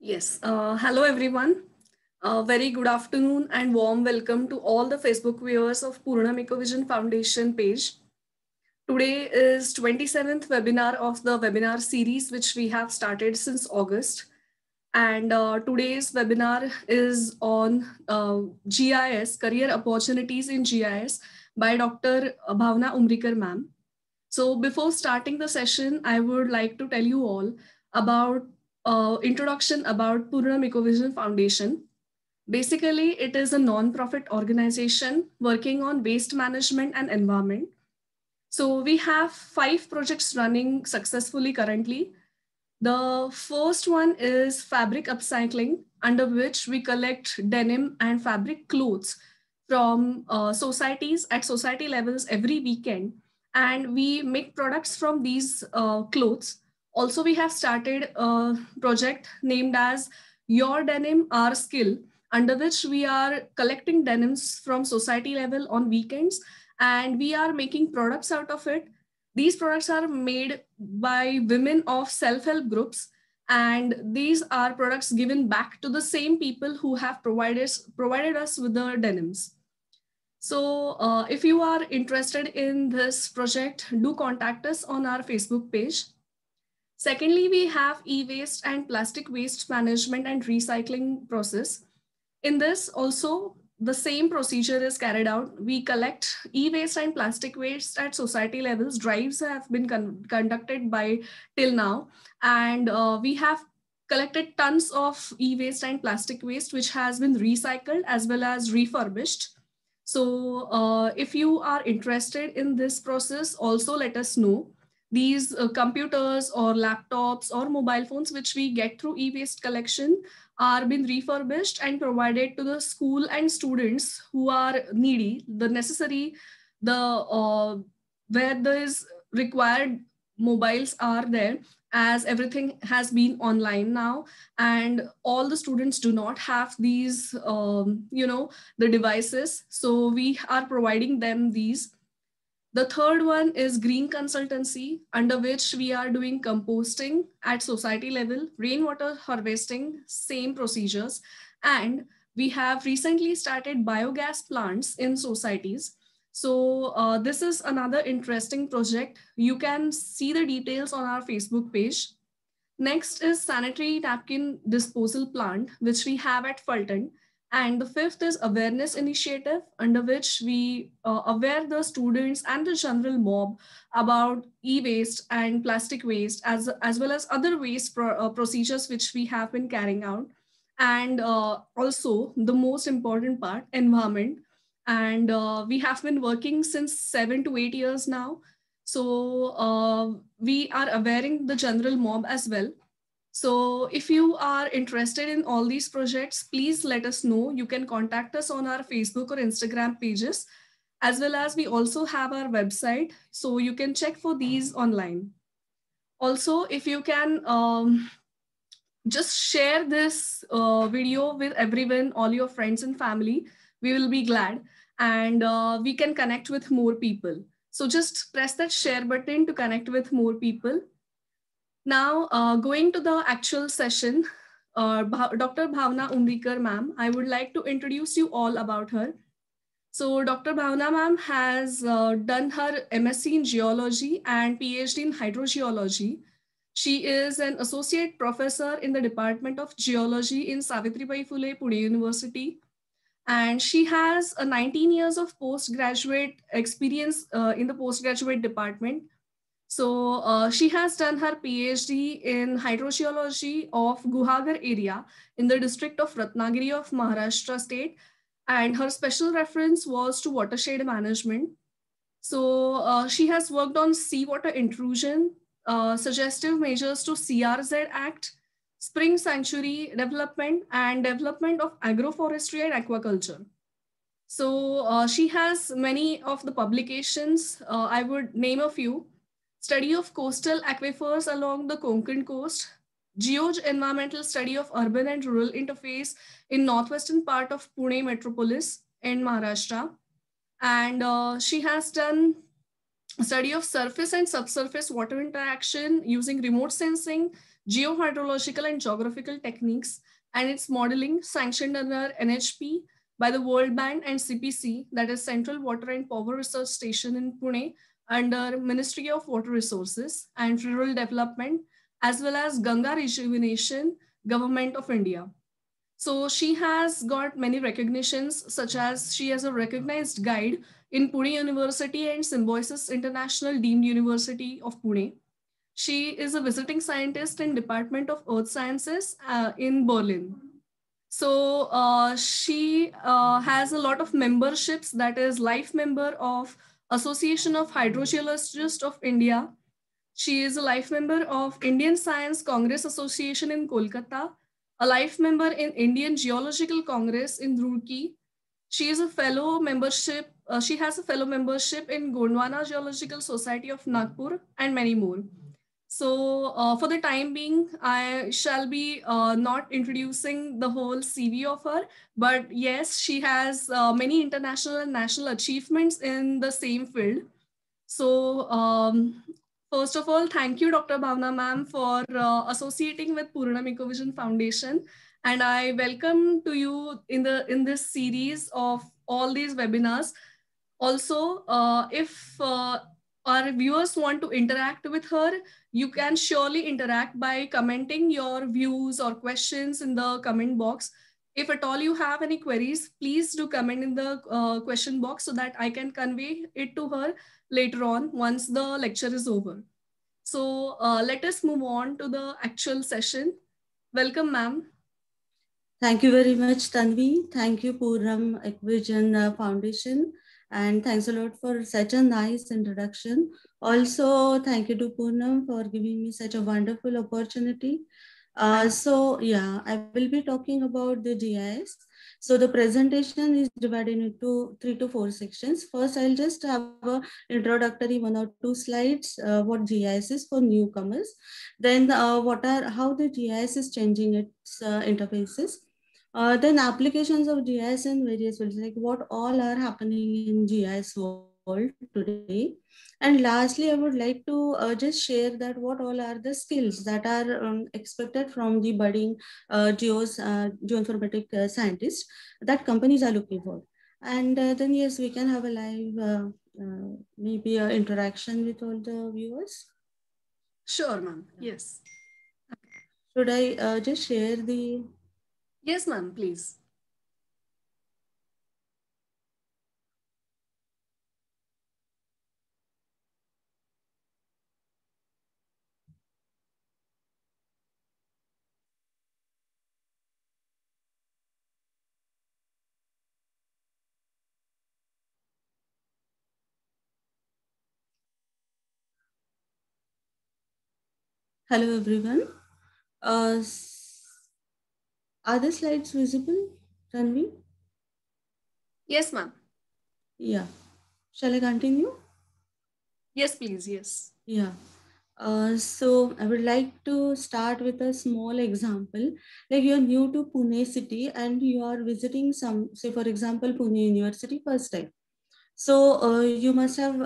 Yes. Hello, everyone. Very good afternoon and warm welcome to all the Facebook viewers of Purna Mikovision Foundation page. Today is 27th webinar of the webinar series, which we have started since August. And today's webinar is on GIS, Career Opportunities in GIS by Dr. Bhavna Umrikar ma'am. So before starting the session, I would like to tell you all about introduction about Purna Mikovision Foundation. Basically, it is a non-profit organization working on waste management and environment. So we have 5 projects running successfully currently. The first one is fabric upcycling, under which we collect denim and fabric clothes from societies at society levels every weekend, and we make products from these clothes. Also, we have started a project named as Your Denim, Our Skill, under which we are collecting denims from society level on weekends, and we are making products out of it. These products are made by women of self-help groups, and these are products given back to the same people who have provided us with the denims. So if you are interested in this project, do contact us on our Facebook page. Secondly, we have e-waste and plastic waste management and recycling process. In this also, the same procedure is carried out. We collect e-waste and plastic waste at society levels. Drives have been conducted by till now, and we have collected tons of e-waste and plastic waste, which has been recycled as well as refurbished. So if you are interested in this process, also let us know. These computers or laptops or mobile phones, which we get through e-waste collection, are being refurbished and provided to the school and students who are needy, the necessary, where there is required mobiles are there, as everything has been online now, and all the students do not have these the devices, so we are providing them these. The third one is green consultancy, under which we are doing composting at society level, rainwater harvesting, same procedures. And we have recently started biogas plants in societies. So this is another interesting project. You can see the details on our Facebook page. Next is sanitary napkin disposal plant, which we have at Fulton. And the fifth is awareness initiative, under which we aware the students and the general mob about e-waste and plastic waste, as well as other waste procedures which we have been carrying out. And also the most important part, environment. And we have been working since 7 to 8 years now. So we are awareing the general mob as well. So if you are interested in all these projects, please let us know. You can contact us on our Facebook or Instagram pages, as well as we also have our website. So you can check for these online. Also, if you can just share this video with everyone, all your friends and family, we will be glad, and we can connect with more people. So just press that share button to connect with more people. Now, going to the actual session, Dr. Bhavna Umrikar ma'am, I would like to introduce you all about her. So Dr. Bhavna ma'am has done her MSc in geology and PhD in hydrogeology. She is an associate professor in the Department of Geology in Savitribai Phule, Pune University. And she has a 19 years of postgraduate experience in the postgraduate department. So she has done her PhD in hydrogeology of Guhagar area in the district of Ratnagiri of Maharashtra state. And her special reference was to watershed management. So she has worked on seawater intrusion, suggestive measures to CRZ Act, spring sanctuary development, and development of agroforestry and aquaculture. So she has many of the publications. I would name a few. Study of coastal aquifers along the Konkan coast, Environmental Study of Urban and Rural Interface in northwestern part of Pune metropolis in Maharashtra. And she has done a study of surface and subsurface water interaction using remote sensing, geohydrological and geographical techniques, and its modeling sanctioned under NHP by the World Bank and CPC, that is Central Water and Power Research Station in Pune, under Ministry of Water Resources and Rural Development, as well as Ganga Rejuvenation, Government of India. So she has got many recognitions, such as she is a recognized guide in Pune University and Symbiosis International Deemed University of Pune. She is a visiting scientist in Department of Earth Sciences in Berlin. So she has a lot of memberships, that is life member of Association of Hydrogeologists of India. She is a life member of Indian Science Congress Association in Kolkata, a life member in Indian Geological Congress in Roorkee. She is a fellow membership. She has a fellow membership in Gondwana Geological Society of Nagpur and many more. So for the time being, I shall be not introducing the whole CV of her, but yes, she has many international and national achievements in the same field. So first of all, thank you, Dr. Bhavna ma'am, for associating with Purnam Ecovision Foundation, and I welcome to you in this series of all these webinars. Also, if our viewers want to interact with her, you can surely interact by commenting your views or questions in the comment box. If at all you have any queries, please do comment in the question box so that I can convey it to her later on once the lecture is over. So let us move on to the actual session. Welcome, ma'am. Thank you very much, Tanvi. Thank you, Purnam Ecovision Foundation. And thanks a lot for such a nice introduction. Also, thank you to Purnam for giving me such a wonderful opportunity. So yeah, I will be talking about the GIS. So the presentation is divided into 3 to 4 sections. First, I'll just have a introductory 1 or 2 slides, what GIS is for newcomers. Then how the GIS is changing its interfaces. Then applications of GIS in various fields, like what all are happening in GIS world today. And lastly, I would like to just share that what all are the skills that are expected from the budding geoinformatic scientists that companies are looking for. And then yes, we can have a live maybe interaction with all the viewers. Sure, ma'am. Yes. Should I just share the... Yes, ma'am, please. Hello, everyone. Are the slides visible, Ranvi? Yes, ma'am. Yeah. Shall I continue? Yes, please. Yes. Yeah. So I would like to start with a small example. Like you're new to Pune city and you are visiting some, say for example, Pune University first time. So you must have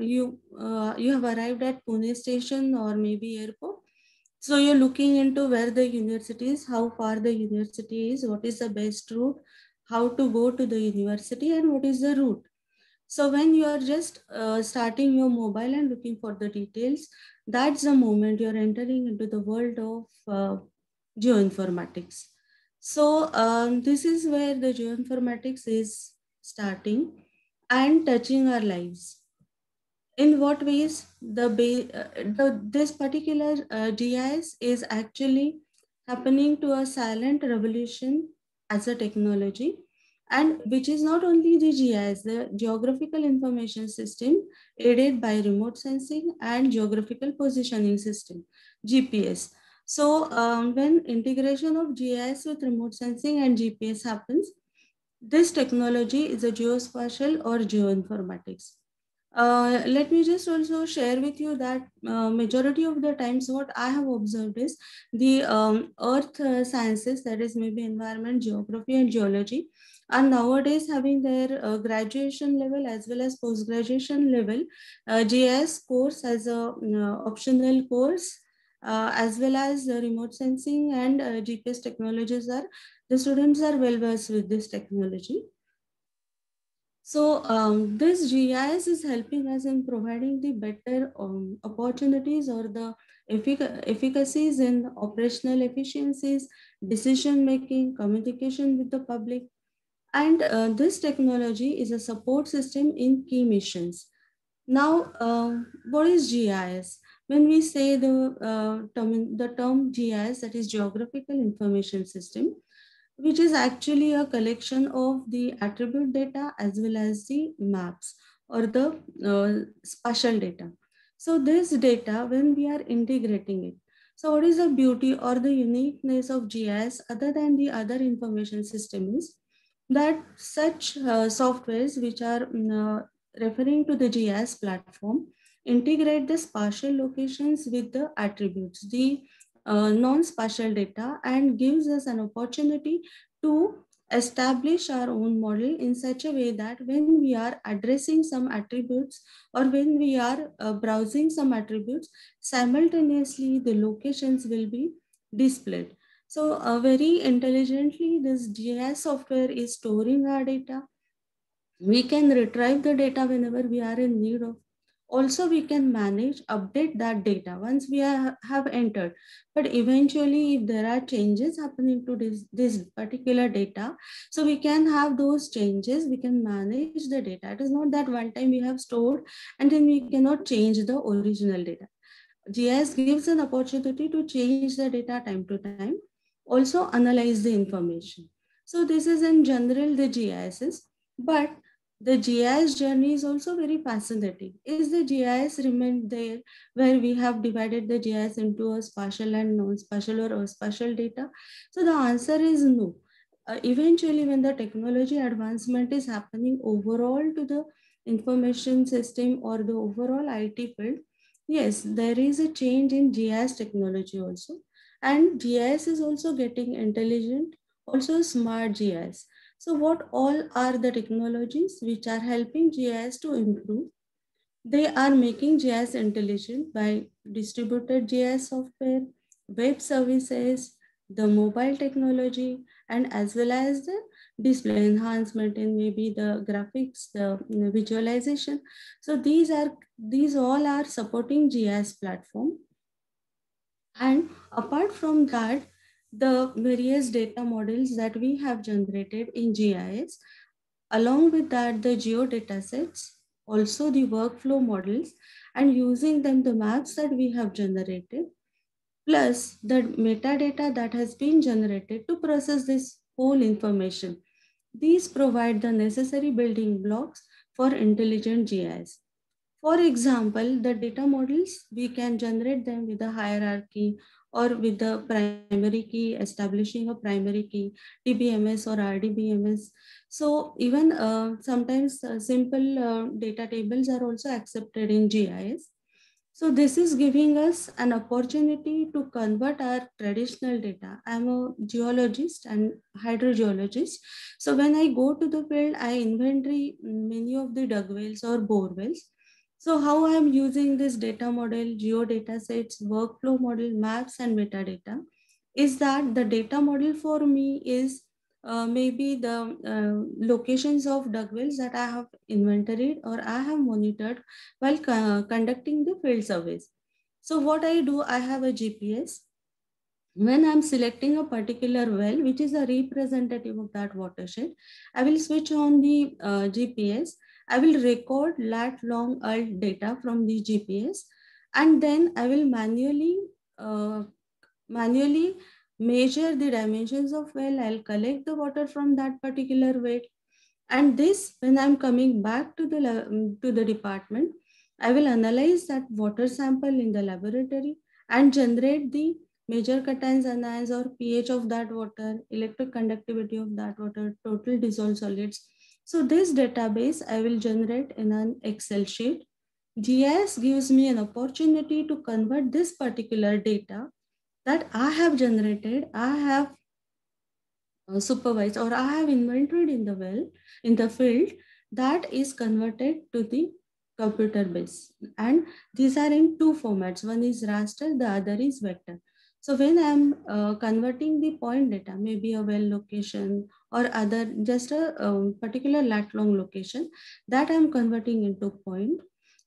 you have arrived at Pune station or maybe airport. So you're looking into where the university is, how far the university is, what is the best route, how to go to the university, and what is the route. So when you are just starting your mobile and looking for the details, that's the moment you're entering into the world of geoinformatics. So this is where the geoinformatics is starting and touching our lives. In what ways this particular GIS is actually happening to a silent revolution as a technology, and which is not only the GIS, the geographical information system aided by remote sensing and geographical positioning system, GPS. So when integration of GIS with remote sensing and GPS happens, this technology is a geospatial or geoinformatics. Let me just also share with you that majority of the times what I have observed is the earth sciences, that is maybe environment, geography and geology, are nowadays having their graduation level as well as post-graduation level GIS course as a optional course as well as remote sensing and GPS technologies the students are well versed with this technology. So this GIS is helping us in providing the better opportunities or the efficacies in operational efficiencies, decision making, communication with the public. And this technology is a support system in key missions. Now, what is GIS? When we say the term GIS, that is Geographical Information System, which is actually a collection of the attribute data as well as the maps or the spatial data. So this data, when we are integrating it, so what is the beauty or the uniqueness of GIS other than the other information system is that such softwares which are referring to the GIS platform integrate the spatial locations with the attributes, the non-spatial data, and gives us an opportunity to establish our own model in such a way that when we are addressing some attributes or when we are browsing some attributes, simultaneously the locations will be displayed. So very intelligently, this GIS software is storing our data. We can retrieve the data whenever we are in need of. Also, we can manage, update that data once we have entered. But eventually, if there are changes happening to this particular data, so we can have those changes, we can manage the data. It is not that one time we have stored and then we cannot change the original data. GIS gives an opportunity to change the data time to time, also analyze the information. So this is in general the GIS, but the GIS journey is also very fascinating. Is the GIS remain there where we have divided the GIS into a spatial and non-spatial or spatial data? So the answer is no. Eventually, when the technology advancement is happening overall to the information system or the overall IT field, yes, there is a change in GIS technology also. And GIS is also getting intelligent, also smart GIS. So what all are the technologies which are helping GIS to improve? They are making GIS intelligent by distributed GIS software, web services, the mobile technology, and as well as the display enhancement and maybe the graphics, the visualization. So these all are supporting GIS platform. And apart from that, the various data models that we have generated in GIS, along with that, the geodata sets, also the workflow models, and using them, the maps that we have generated, plus the metadata that has been generated to process this whole information. These provide the necessary building blocks for intelligent GIS. For example, the data models, we can generate them with a hierarchy or with the primary key, establishing a primary key, TBMS or RDBMS. So even sometimes simple data tables are also accepted in GIS. So this is giving us an opportunity to convert our traditional data. I'm a geologist and hydrogeologist. So when I go to the field, I inventory many of the dug wells or bore wells. So how I'm using this data model, geodata sets, workflow model, maps, and metadata is that the data model for me is maybe the locations of dug wells that I have inventoried or I have monitored while conducting the field surveys. So what I do, I have a GPS. When I'm selecting a particular well, which is a representative of that watershed, I will switch on the GPS. I will record lat, long, alt data from the GPS, and then I will manually measure the dimensions of well. I'll collect the water from that particular well, and this, when I'm coming back to the department, I will analyze that water sample in the laboratory and generate the major cations, anions, or pH of that water, electric conductivity of that water, total dissolved solids. So this database I will generate in an Excel sheet. GIS gives me an opportunity to convert this particular data that I have generated, I have supervised, or I have inventoried in the well, in the field, that is converted to the computer based, and these are in two formats. One is raster, the other is vector. So when I'm converting the point data, maybe a well location or other, just a particular lat long location, that I'm converting into point.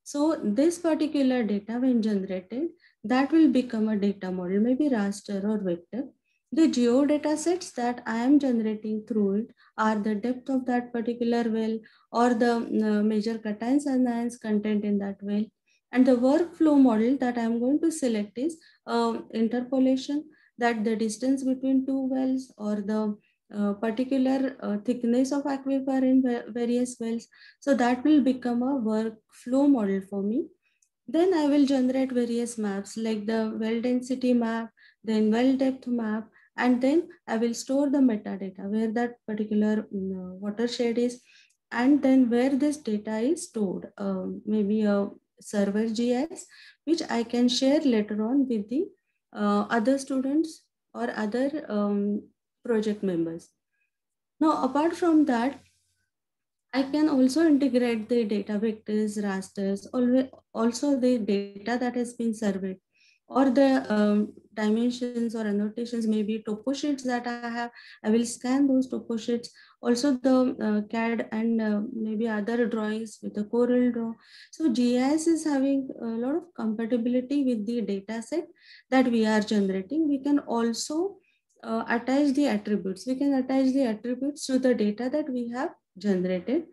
So this particular data when generated, that will become a data model, maybe raster or vector. The geodata sets that I am generating through it are the depth of that particular well, or the major cations and anions content in that well. And the workflow model that I'm going to select is interpolation, that the distance between two wells or the particular thickness of aquifer in various wells. So that will become a workflow model for me. Then I will generate various maps like the well density map, then well depth map, and then I will store the metadata where that particular watershed is, and then where this data is stored, maybe a server GIS, which I can share later on with the other students or other project members. Now, apart from that, I can also integrate the data vectors, rasters, also the data that has been surveyed, or the dimensions or annotations, maybe topo sheets that I have. I will scan those topo sheets, also the CAD and maybe other drawings with the Corel Draw. So GIS is having a lot of compatibility with the data set that we are generating. We can also attach the attributes. We can attach the attributes to the data that we have generated.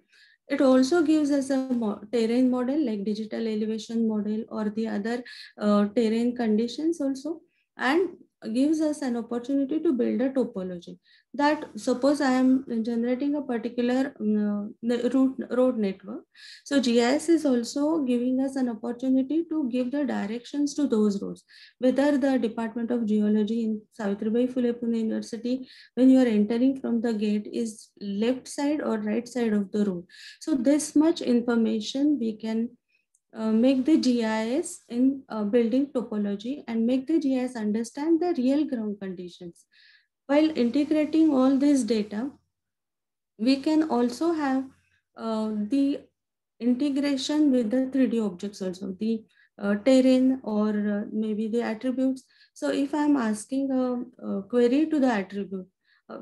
It also gives us a terrain model like digital elevation model or the other terrain conditions also, and gives us an opportunity to build a topology. That suppose I am generating a particular road network. So GIS is also giving us an opportunity to give the directions to those roads. Whether the Department of Geology in Savitribai Phule Pune University, when you are entering from the gate, is left side or right side of the road. So this much information we can make the GIS in building topology and make the GIS understand the real ground conditions. While integrating all this data, we can also have the integration with the 3D objects also, the terrain or maybe the attributes. So if I'm asking a query to the attribute,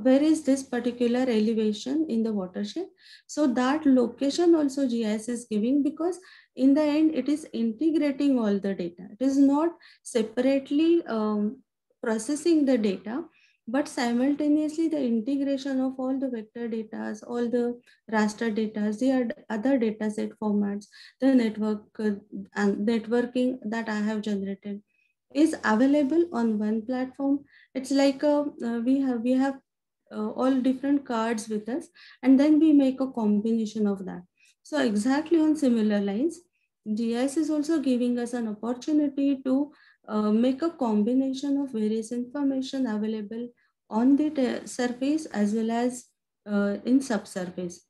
where is this particular elevation in the watershed? So that location also GIS is giving, because in the end it is integrating all the data. It is not separately processing the data, but simultaneously the integration of all the vector data, all the raster data, the other data set formats, the network and networking that I have generated is available on one platform. It's like we have all different cards with us, and then we make a combination of that. So exactly on similar lines, GIS is also giving us an opportunity to make a combination of various information available on the surface as well as in subsurface.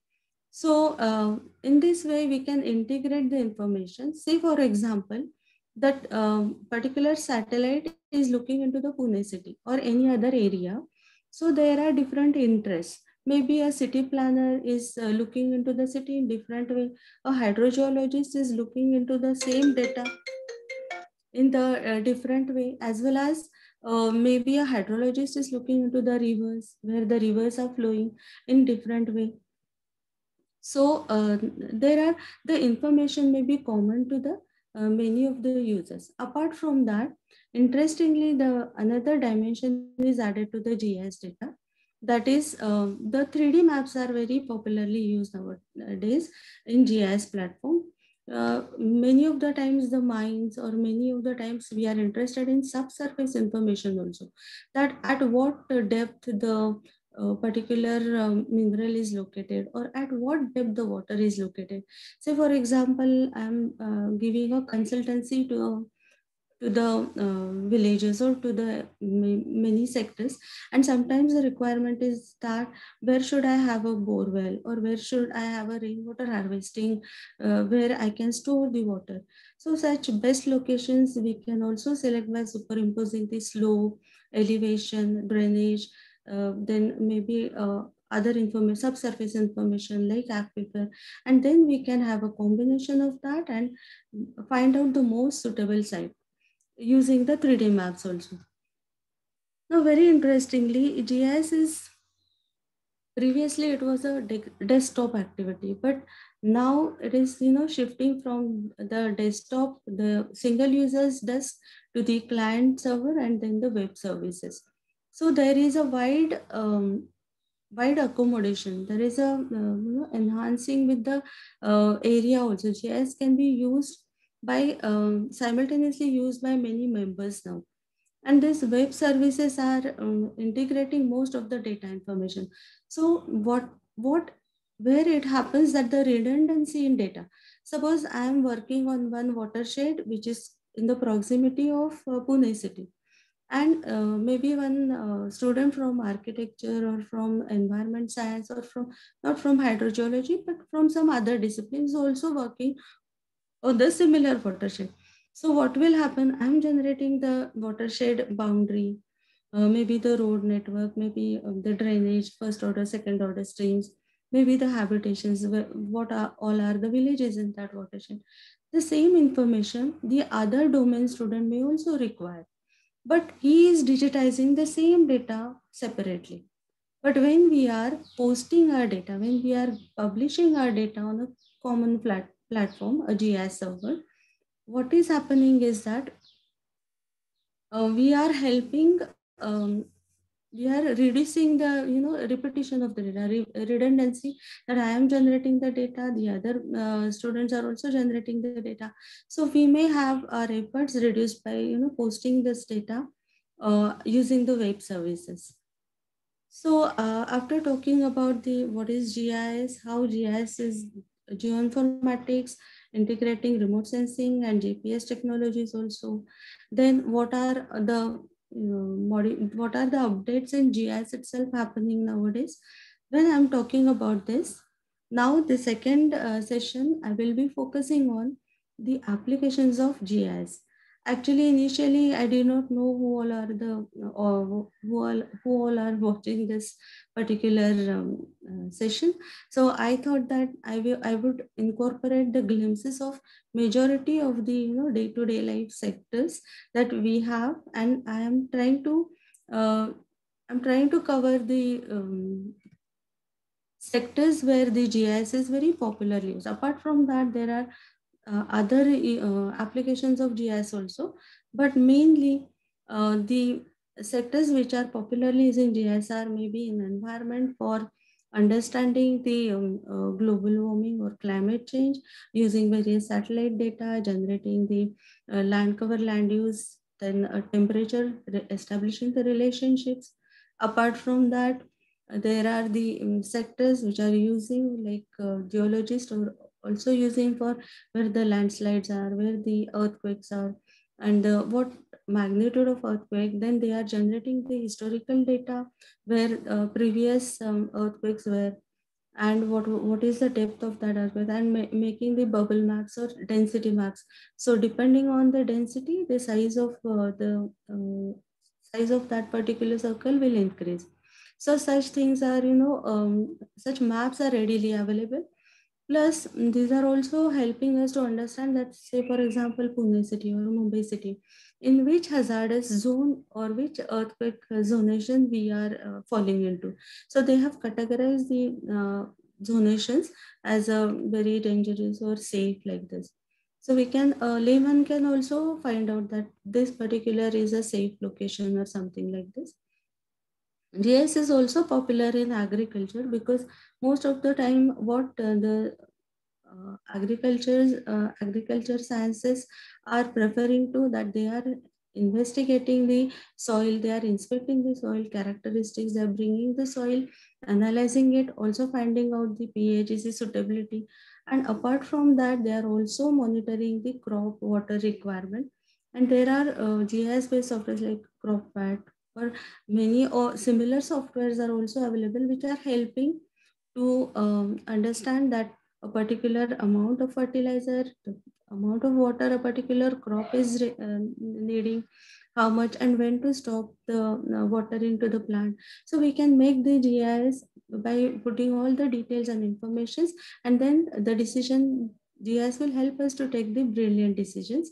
So in this way, we can integrate the information. Say for example, that particular satellite is looking into the Pune city or any other area. So there are different interests. Maybe a city planner is looking into the city in different way. A hydrogeologist is looking into the same data in the different way, as well as maybe a hydrologist is looking into the rivers, where the rivers are flowing in different way. So there are the information may be common to the many of the users. Apart from that, interestingly, the another dimension is added to the GIS data. That is, the 3D maps are very popularly used nowadays in GIS platform. Many of the times the mines, or many of the times we are interested in subsurface information also, that at what depth the particular mineral is located, or at what depth the water is located. Say for example, I'm giving a consultancy to the villages or to the many sectors, and sometimes the requirement is that where should I have a bore well, or where should I have a rainwater harvesting where I can store the water. So such best locations we can also select by superimposing the slope, elevation, drainage, then maybe other information, subsurface information like aquifer, and then we can have a combination of that and find out the most suitable site using the 3D maps also. Now, very interestingly, GIS is previously it was a desktop activity, but now it is shifting from the desktop, the single user's desk, to the client server and then the web services. So there is a wide accommodation. There is a enhancing with the area also. GIS can be used by simultaneously used by many members now, and these web services are integrating most of the data information. So what where it happens that the redundancy in data, suppose I am working on one watershed which is in the proximity of Pune city, and maybe one student from architecture or from environment science or from not from hydrogeology but from some other disciplines also working on the similar watershed. So what will happen? I'm generating the watershed boundary, maybe the road network, maybe the drainage, first order, second order streams, maybe the habitations, what are all are the villages in that watershed. The same information the other domain student may also require, but he is digitizing the same data separately. But when we are posting our data, when we are publishing our data on a common platform, a GIS server, what is happening is that we are helping, we are reducing the repetition of the data, redundancy, that I am generating the data, the other students are also generating the data. So we may have our efforts reduced by posting this data using the web services. So after talking about the what is GIS, how GIS is geoinformatics, integrating remote sensing and GPS technologies also, then what are the what are the updates in GIS itself happening nowadays? When I'm talking about this, now the second session I will be focusing on the applications of GIS. Actually, initially, I did not know who all are the or who all are watching this particular session. So I thought that I would incorporate the glimpses of majority of the day-to-day life sectors that we have, and uh, I'm trying to cover the sectors where the GIS is very popularly used. Apart from that, there are other applications of GIS also, but mainly the sectors which are popularly using GIS are maybe in environment for understanding the global warming or climate change, using various satellite data, generating the land cover, land use, then temperature, establishing the relationships. Apart from that, there are the sectors which are using like geologists or also using for where the landslides are, where the earthquakes are, and what magnitude of earthquake. Then they are generating the historical data where previous earthquakes were, and what is the depth of that earthquake, and making the bubble maps or density maps. So depending on the density, the size of that particular circle will increase. So such things are, such maps are readily available. Plus, these are also helping us to understand that, say, for example, Pune city or Mumbai city, in which hazardous zone or which earthquake zonation we are falling into. So they have categorized the zonations as a very dangerous or safe like this. So we can, layman can also find out that this particular is a safe location or something like this. GIS is also popular in agriculture because most of the time what the agriculture sciences are preferring to, that they are investigating the soil, they are inspecting the soil characteristics, they are bringing the soil, analyzing it, also finding out the PAGC suitability, and apart from that they are also monitoring the crop water requirement. And there are GIS based softwares like CropPat or many or similar softwares are also available which are helping to understand that a particular amount of fertilizer, the amount of water a particular crop is needing, how much and when to stop the water into the plant. So we can make the GIS by putting all the details and informations, and then the decision, GIS will help us to take the brilliant decisions.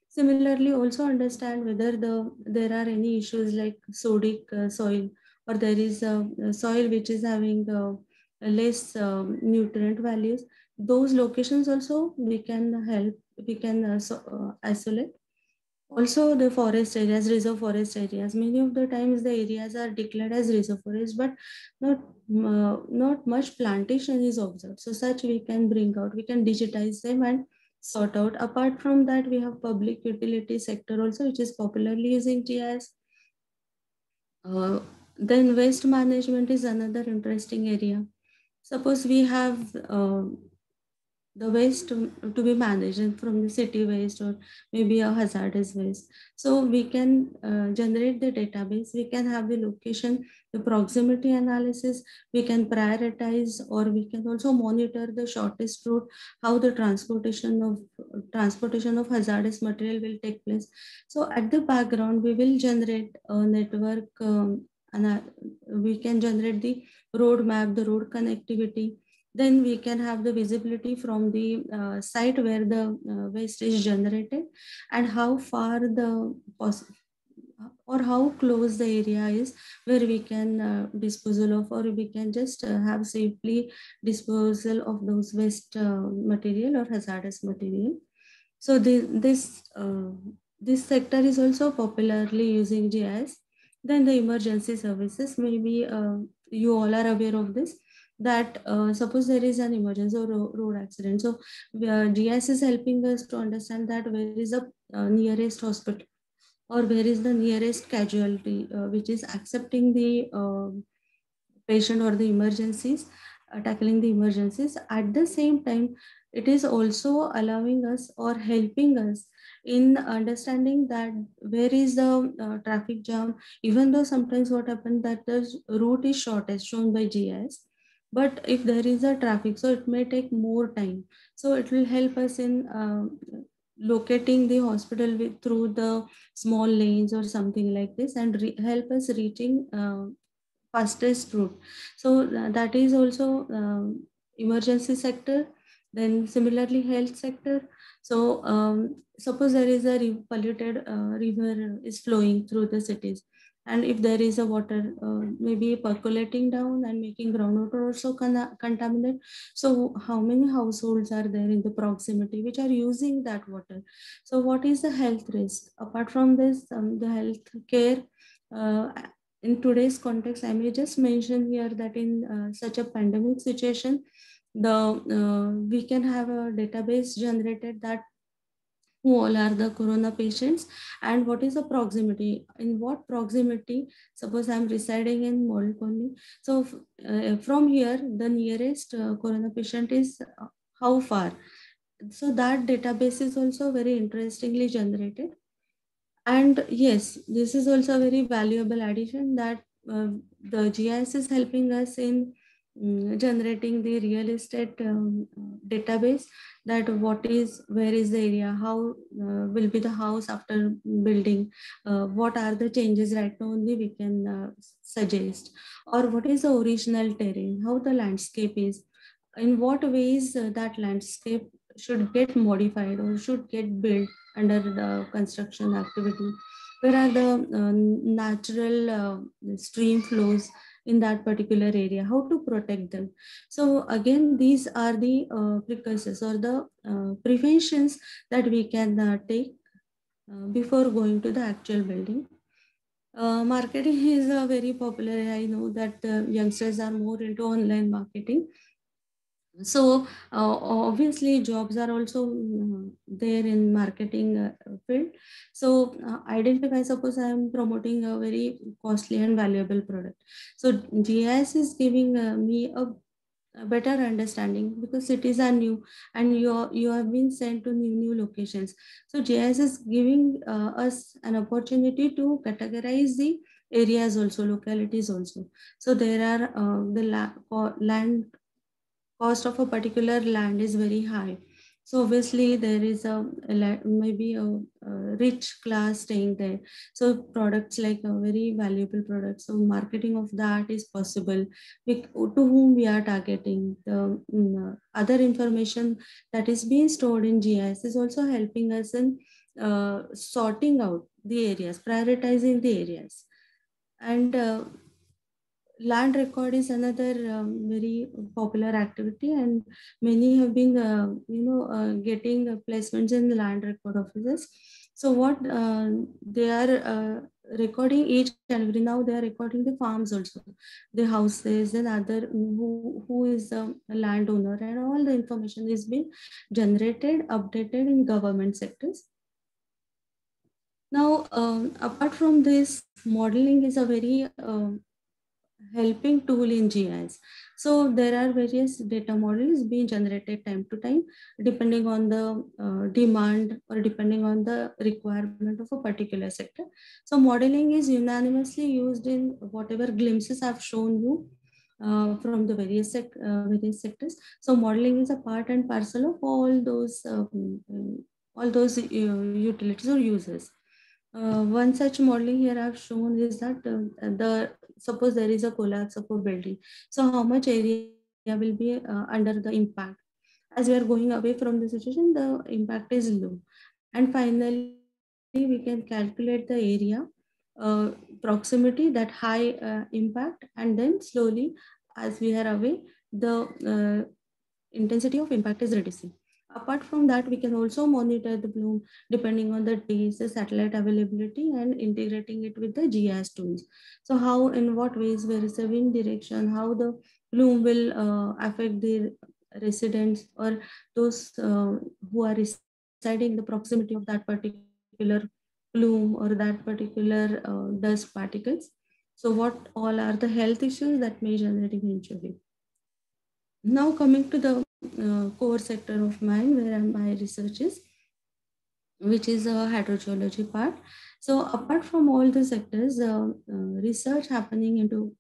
Similarly, also understand whether there are any issues like sodic soil, or there is a soil which is having less nutrient values. Those locations also we can help, we can isolate. Also, the forest areas, reserve forest areas. Many of the times the areas are declared as reserve forest, but not much plantation is observed. So such we can bring out, we can digitize them and sort out. Apart from that, we have public utility sector also, which is popularly using GIS. Then waste management is another interesting area. Suppose we have the waste to be managed from the city waste or maybe a hazardous waste. So we can generate the database, we can have the location, the proximity analysis, we can prioritize, or we can also monitor the shortest route, how the transportation of hazardous material will take place. So at the background, we will generate a network, and we can generate the road map, the road connectivity. Then we can have the visibility from the site where the waste is generated, and how far or how close the area is where we can disposal of, or we can just have safely disposal of those waste material or hazardous material. So this sector is also popularly using GIS. Then the emergency services, maybe you all are aware of this, that suppose there is an emergency or road accident. So GIS is helping us to understand that where is the nearest hospital, or where is the nearest casualty which is accepting the patient or the emergencies, tackling the emergencies. At the same time, it is also allowing us or helping us in understanding that where is the traffic jam, even though sometimes what happens that the route is short as shown by GIS, but if there is a traffic, so it may take more time. So it will help us in locating the hospital through the small lanes or something like this, and help us reaching fastest route. So that is also emergency sector. Then similarly health sector. So suppose there is a polluted river is flowing through the cities, and if there is a water maybe percolating down and making groundwater also contaminated, so how many households are there in the proximity which are using that water? So what is the health risk? Apart from this, the health care, in today's context, I may just mention here that in such a pandemic situation, we can have a database generated that who all are the corona patients, and what is the proximity, in what proximity. Suppose I'm residing in Model Colony, so from here the nearest corona patient is how far. So that database is also very interestingly generated. And yes, this is also a very valuable addition, that the GIS is helping us in generating the real estate database, that where is the area, how will be the house after building, what are the changes right now only we can suggest, or what is the original terrain, how the landscape is, in what ways that landscape should get modified or should get built under the construction activity. Where are the natural stream flows in that particular area, how to protect them. So again, these are the precursors or the preventions that we can take before going to the actual building. Marketing is a very popular. I know that youngsters are more into online marketing. So obviously jobs are also there in marketing field. So identify, suppose I am promoting a very costly and valuable product. So GIS is giving me a better understanding, because cities are new and you have been sent to new locations. So GIS is giving us an opportunity to categorize the areas also, localities also. So there are the land cost of a particular land is very high. So obviously there is maybe a rich class staying there. So products like a very valuable product. So marketing of that is possible. To whom we are targeting. The other information that is being stored in GIS is also helping us in sorting out the areas, prioritizing the areas. And land record is another very popular activity, and many have been getting placements in the land record offices. So what they are recording each and every, now they are recording the farms also, the houses and other, who is the landowner, and all the information is being generated, updated in government sectors. Now apart from this, modeling is a very helping tool in GIS. So there are various data models being generated time to time, depending on the demand or depending on the requirement of a particular sector. So modeling is unanimously used in whatever glimpses I've shown you from the various sectors. So modeling is a part and parcel of all those utilities or users. One such modeling here I've shown is that suppose there is a collapse of a building. So how much area will be under the impact? As we are going away from the situation, the impact is low. And finally, we can calculate the area proximity, that high impact, and then slowly, as we are away, the intensity of impact is reducing. Apart from that, we can also monitor the bloom depending on the days, the satellite availability, and integrating it with the GIS tools. So how, in what ways, where is the wind direction, how the bloom will affect the residents or those who are residing in the proximity of that particular plume or that particular dust particles. So what all are the health issues that may generate eventually. Now coming to the core sector of mine, where my research is, which is a hydrogeology part. So apart from all the sectors, research happening into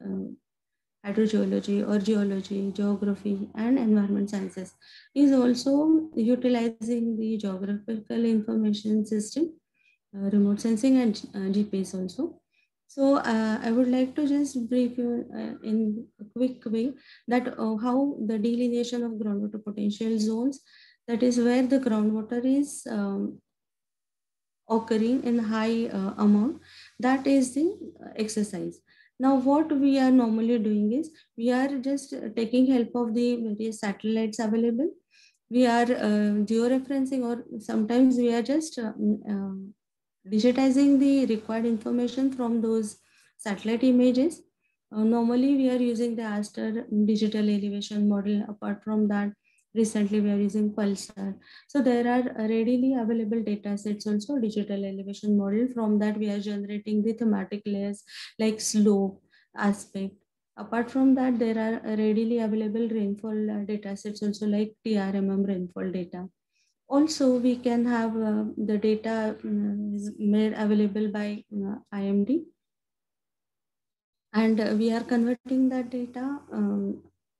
hydrogeology or geology, geography, and environment sciences is also utilizing the geographical information system, remote sensing, and GPS also. So I would like to just brief you in a quick way that how the delineation of groundwater potential zones, that is where the groundwater is occurring in high amount, that is the exercise. Now what we are normally doing is, we are just taking help of the various satellites available. We are georeferencing, or sometimes we are just digitizing the required information from those satellite images. Normally, we are using the Aster digital elevation model. Apart from that, recently we are using Pulsar. So there are readily available data sets also, digital elevation model. From that, we are generating the thematic layers like slope, aspect. Apart from that, there are readily available rainfall data sets also, like TRMM rainfall data. Also, we can have the data is made available by IMD, and we are converting that data,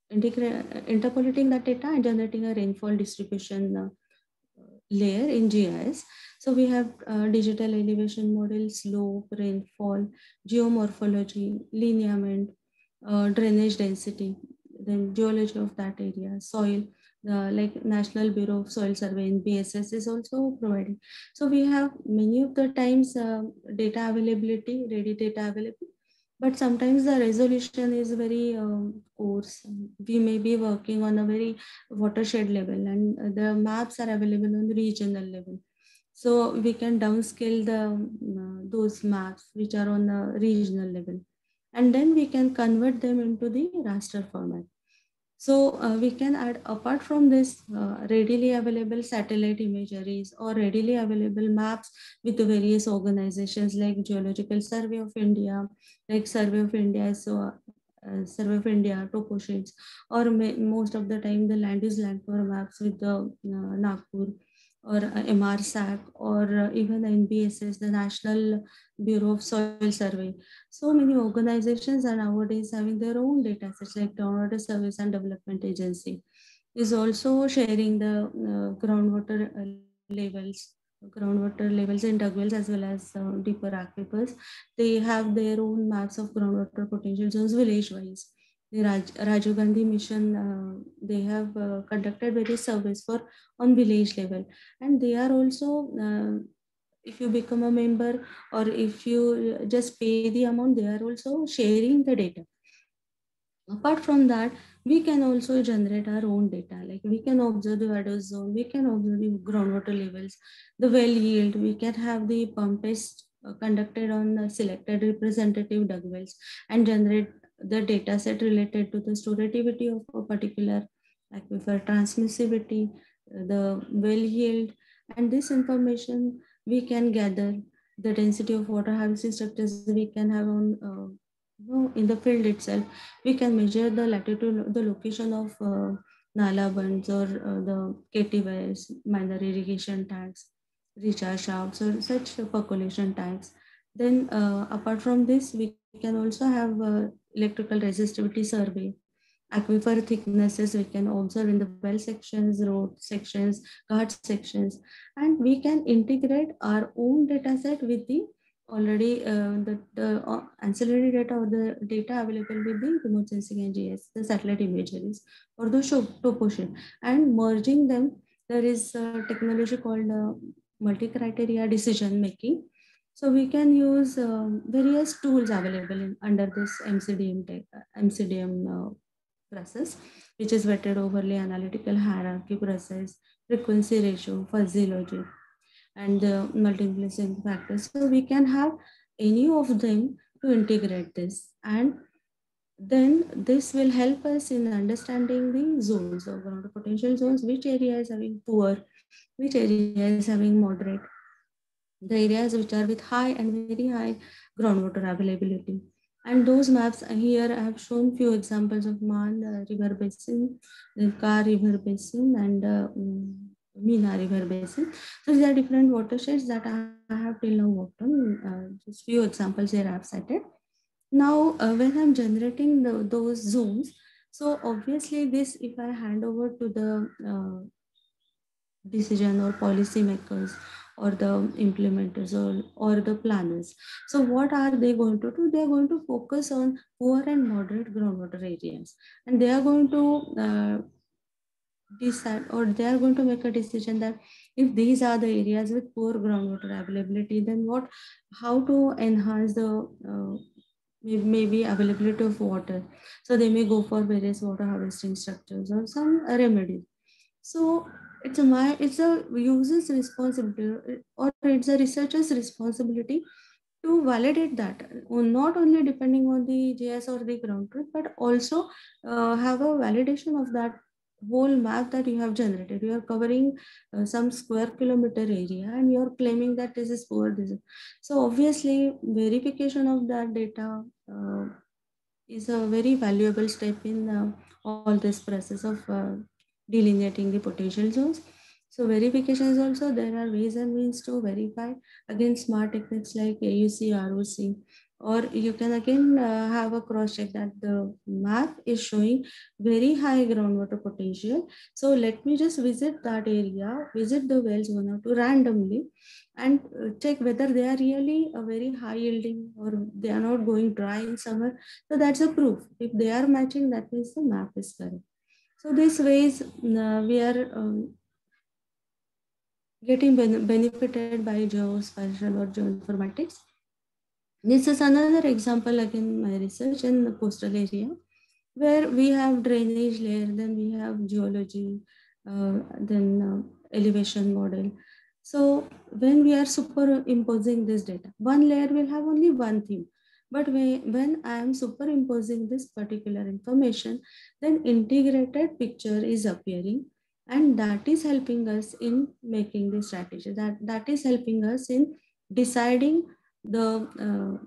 interpolating that data, and generating a rainfall distribution layer in GIS. So we have digital elevation model, slope, rainfall, geomorphology, lineament, drainage density, then geology of that area, soil, like National Bureau of Soil Survey and BSS is also providing. So we have many of the times data availability, ready data available, but sometimes the resolution is very coarse. We may be working on a very watershed level, and the maps are available on the regional level. So we can downscale the those maps which are on the regional level, and then we can convert them into the raster format. So we can add, apart from this, readily available satellite imageries or readily available maps with the various organizations like Geological Survey of India, like Survey of India, Survey of India, topo sheets, or most of the time the land use land cover maps with the Nagpur or MRSAC, or even the NBSS, the National Bureau of Soil Survey. So many organizations are nowadays having their own data sets like Groundwater Service and Development Agency. is also sharing the groundwater levels in dug wells as well as deeper aquifers. They have their own maps of groundwater potential zones village wise. The Rajiv Gandhi mission, they have conducted various surveys for on village level, and they are also if you become a member or if you just pay the amount, they are also sharing the data. Apart from that, we can also generate our own data. Like we can observe the water zone, we can observe the groundwater levels, the well yield, we can have the pump test conducted on selected representative dug wells and generate the data set related to the storativity of a particular aquifer, transmissivity, the well yield, and this information we can gather the density of water harvesting structures we can have on in the field itself. We can measure the latitude, the location of nala bunds or the KTYs, minor irrigation tanks, recharge shafts, or such percolation tanks. Then, apart from this, we can also have electrical resistivity survey, aquifer thicknesses we can observe in the well sections, road sections, guard sections, and we can integrate our own data set with the already the ancillary data or the data available with the remote sensing NGS, the satellite imageries or the topo sheet, and merging them. There is a technology called multi-criteria decision making. So we can use various tools available under this MCDM process, which is weighted overlay analytical hierarchy process, frequency ratio, fuzzy logic, and the multiplication factors. So we can have any of them to integrate this, and then this will help us in understanding the zones of ground potential zones, which area is having poor, which area is having moderate, the areas which are with high and very high groundwater availability. And those maps here I have shown few examples of Man River Basin, the Kar River Basin, and Meena River Basin. So these are different watersheds that I have till now worked on. Just few examples here I have cited. Now, when I'm generating those zones, so obviously this, if I hand over to the decision or policy makers or the implementers or the planners. So what are they going to do? They are going to focus on poor and moderate groundwater areas, and they are going to decide, or they are going to make a decision that if these are the areas with poor groundwater availability, then how to enhance the maybe availability of water. So they may go for various water harvesting structures or some remedies. So it's a user's responsibility, or it's a researcher's responsibility to validate that, not only depending on the GIS or the ground truth, but also have a validation of that whole map that you have generated. You are covering some square kilometer area and you are claiming that this is poor. So obviously verification of that data is a very valuable step in all this process of delineating the potential zones. So verification is also, there are ways and means to verify against smart techniques like AUC, ROC, or you can again have a cross check that the map is showing very high groundwater potential. So let me just visit that area, visit the wells 1 or 2 randomly, and check whether they are really a very high yielding or they are not going dry in summer. So that's a proof. If they are matching, that means the map is correct. So these ways we are getting benefited by geospatial or geoinformatics. This is another example again my research in the coastal area, where we have drainage layer, then we have geology, then elevation model. So when we are superimposing this data, one layer will have only one theme. But when I am superimposing this particular information, then integrated picture is appearing, and that is helping us in making the strategy. That is helping us in deciding the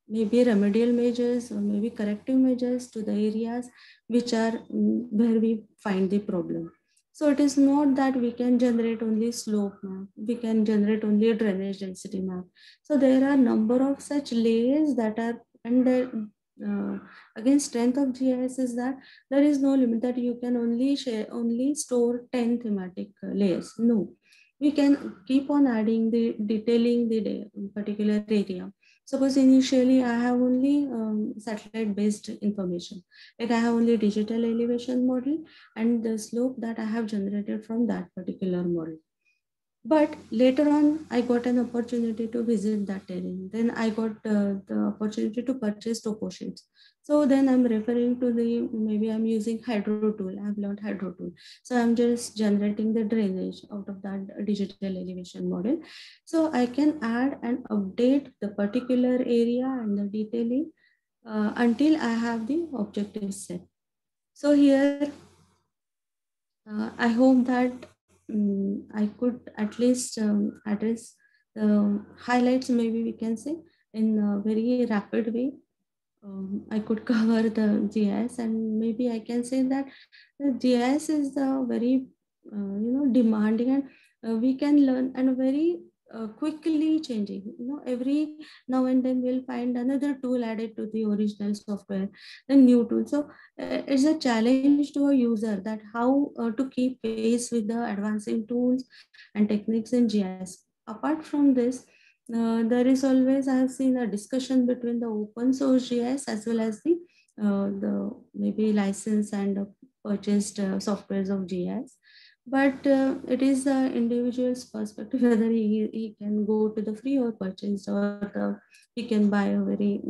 maybe remedial measures or maybe corrective measures to the areas which are where we find the problem. So it is not that we can generate only slope map, we can generate only a drainage density map. So there are number of such layers that are, and again, strength of GIS is that there is no limit that you can only store 10 thematic layers. No, we can keep on adding the detailing the particular area. Suppose initially I have only satellite based information, like I have only digital elevation model and the slope that I have generated from that particular model. But later on, I got an opportunity to visit that terrain. Then I got the opportunity to purchase topo sheets. So then I'm referring to the, maybe I'm using hydro tool. I've learned hydro tool. So I'm just generating the drainage out of that digital elevation model. So I can add and update the particular area and the detailing until I have the objective set. So here, I hope that I could at least address the highlights, maybe we can say, in a very rapid way. I could cover the GIS, and maybe I can say that the GIS is very, demanding, and we can learn and very quickly changing. Every now and then we'll find another tool added to the original software, the new tool. So it's a challenge to a user that how to keep pace with the advancing tools and techniques in GIS. Apart from this, there is always, I have seen a discussion between the open source GIS as well as the maybe license and purchased softwares of GIS. But it is the individual's perspective whether he can go to the free or purchased, or he can buy a very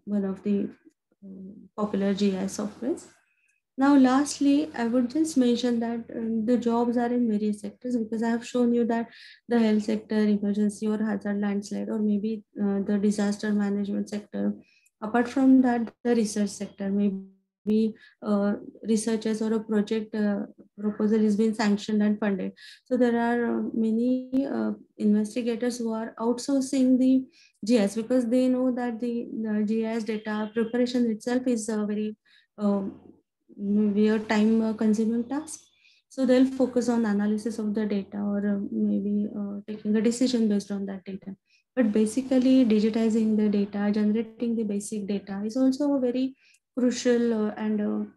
one of the popular GIS softwares. Now, lastly, I would just mention that the jobs are in various sectors, because I have shown you that the health sector, emergency or hazard landslide, or maybe the disaster management sector. Apart from that, the research sector, maybe researchers or a project proposal is being sanctioned and funded. So there are many investigators who are outsourcing the GIS, because they know that the GIS data preparation itself is a very maybe a time consuming task. So they'll focus on analysis of the data, or maybe taking a decision based on that data. But basically, digitizing the data, generating the basic data is also a very crucial and